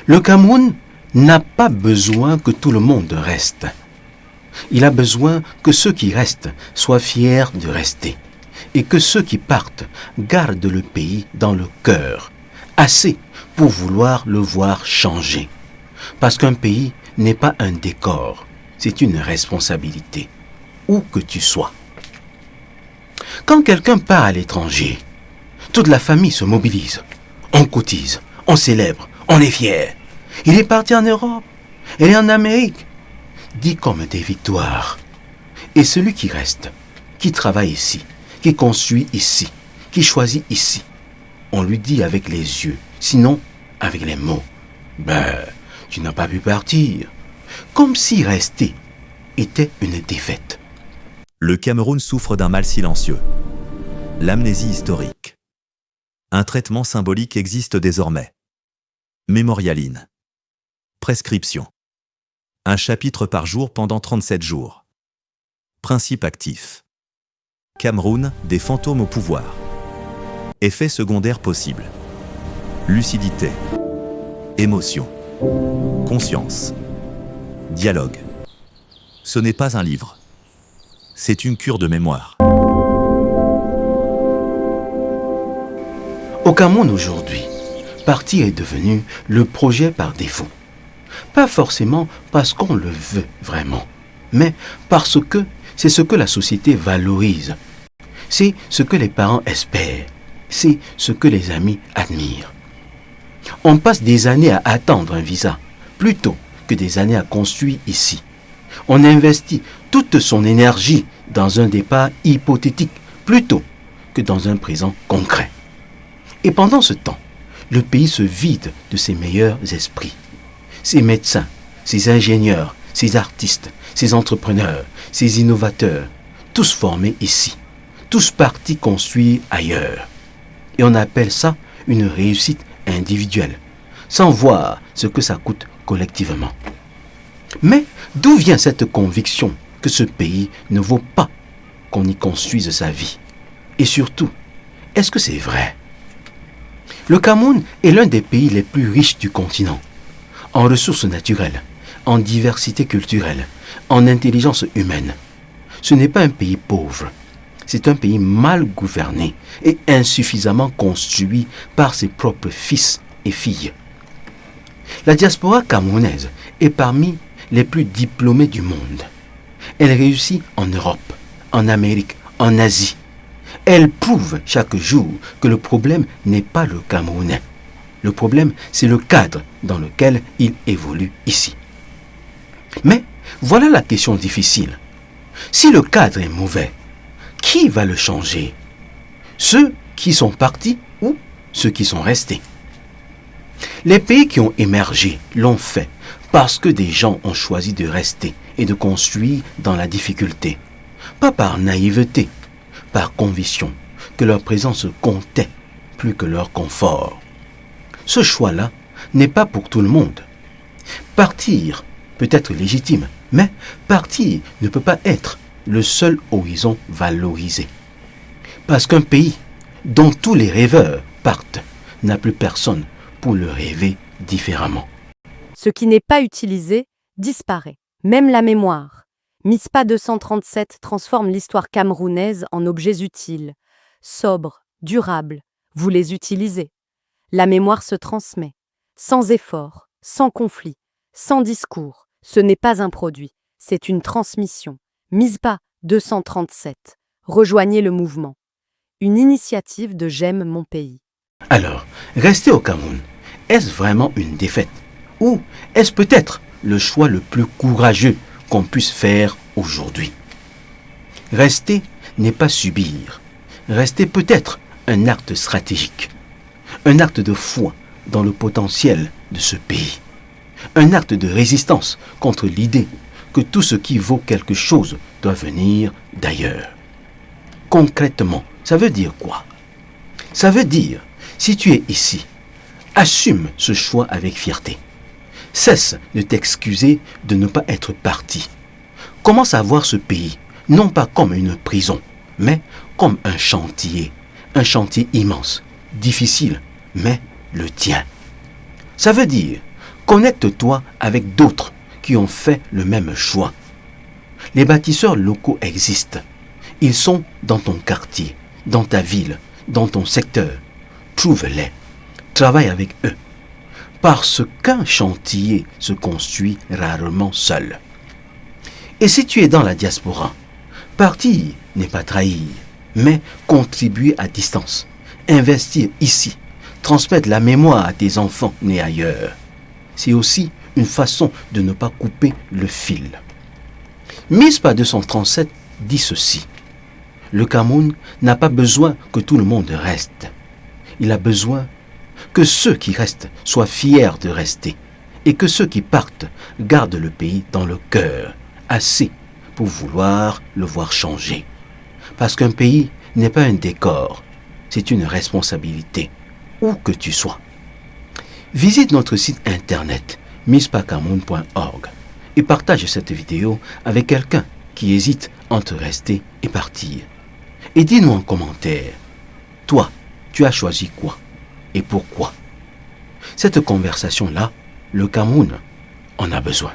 Le Cameroun n'a pas besoin que tout le monde reste. Il a besoin que ceux qui restent soient fiers de rester et que ceux qui partent gardent le pays dans le cœur, assez pour vouloir le voir changer. Parce qu'un pays n'est pas un décor, c'est une responsabilité, où que tu sois. Quand quelqu'un part à l'étranger, toute la famille se mobilise. On cotise, on célèbre, on est fier. Il est parti en Europe, il est en Amérique. Dit comme des victoires. Et celui qui reste, qui travaille ici, qui construit ici, qui choisit ici, on lui dit avec les yeux, sinon avec les mots. Tu n'as pas pu partir. Comme si rester était une défaite. Le Cameroun souffre d'un mal silencieux. L'amnésie historique. Un traitement symbolique existe désormais. Mémorialine. Prescription. Un chapitre par jour pendant 37 jours. Principe actif. Cameroun, des fantômes au pouvoir. Effets secondaires possibles. Lucidité. Émotion. Conscience. Dialogue. Ce n'est pas un livre. C'est une cure de mémoire. Au Cameroun aujourd'hui, partir est devenu le projet par défaut. Pas forcément parce qu'on le veut vraiment, mais parce que c'est ce que la société valorise. C'est ce que les parents espèrent. C'est ce que les amis admirent. On passe des années à attendre un visa, plutôt que des années à construire ici. On investit toute son énergie dans un départ hypothétique, plutôt que dans un présent concret. Et pendant ce temps, le pays se vide de ses meilleurs esprits. Ses médecins, ses ingénieurs, ses artistes, ses entrepreneurs, ses innovateurs, tous formés ici, tous partis construire ailleurs. Et on appelle ça une réussite individuelle, sans voir ce que ça coûte collectivement. Mais d'où vient cette conviction que ce pays ne vaut pas qu'on y construise sa vie? Et surtout, est-ce que c'est vrai? Le Cameroun est l'un des pays les plus riches du continent, en ressources naturelles, en diversité culturelle, en intelligence humaine. Ce n'est pas un pays pauvre, c'est un pays mal gouverné et insuffisamment construit par ses propres fils et filles. La diaspora camerounaise est parmi les plus diplômées du monde. Elle réussit en Europe, en Amérique, en Asie. Elle prouve chaque jour que le problème n'est pas le Camerounais. Le problème, c'est le cadre dans lequel il évolue ici. Mais voilà la question difficile. Si le cadre est mauvais, qui va le changer? Ceux qui sont partis ou ceux qui sont restés? Les pays qui ont émergé l'ont fait parce que des gens ont choisi de rester et de construire dans la difficulté. Pas par naïveté, par conviction que leur présence comptait plus que leur confort. Ce choix-là n'est pas pour tout le monde. Partir peut être légitime, mais partir ne peut pas être le seul horizon valorisé. Parce qu'un pays dont tous les rêveurs partent n'a plus personne pour le rêver différemment. Ce qui n'est pas utilisé disparaît. Même la mémoire. MISPA 237 transforme l'histoire camerounaise en objets utiles, sobres, durables. Vous les utilisez. La mémoire se transmet, sans effort, sans conflit, sans discours. Ce n'est pas un produit, c'est une transmission. MISPA 237. Rejoignez le mouvement. Une initiative de J'aime mon pays. Alors, rester au Cameroun, est-ce vraiment une défaite? Ou est-ce peut-être le choix le plus courageux qu'on puisse faire aujourd'hui? Rester n'est pas subir. Rester peut être un acte stratégique. Un acte de foi dans le potentiel de ce pays. Un acte de résistance contre l'idée que tout ce qui vaut quelque chose doit venir d'ailleurs. Concrètement, ça veut dire quoi? Ça veut dire, si tu es ici, assume ce choix avec fierté. Cesse de t'excuser de ne pas être parti. Commence à voir ce pays, non pas comme une prison, mais comme un chantier immense, difficile, mais le tien. Ça veut dire Connecte-toi avec d'autres qui ont fait le même choix. Les bâtisseurs locaux existent. Ils sont dans ton quartier, dans ta ville, dans ton secteur. Trouve-les. Travaille avec eux. Parce qu'un chantier se construit rarement seul. Et si tu es dans la diaspora, partir n'est pas trahir, mais contribuer à distance, investir ici, transmettre la mémoire à tes enfants nés ailleurs. C'est aussi une façon de ne pas couper le fil. MISPA 237 dit ceci. Le Cameroun n'a pas besoin que tout le monde reste. Il a besoin que ceux qui restent soient fiers de rester et que ceux qui partent gardent le pays dans le cœur, assez pour vouloir le voir changer. Parce qu'un pays n'est pas un décor, c'est une responsabilité, où que tu sois. Visite notre site internet mispacameroun.org et partage cette vidéo avec quelqu'un qui hésite entre rester et partir. Et dis-nous en commentaire, toi, tu as choisi quoi et pourquoi? Cette conversation-là, le Cameroun en a besoin.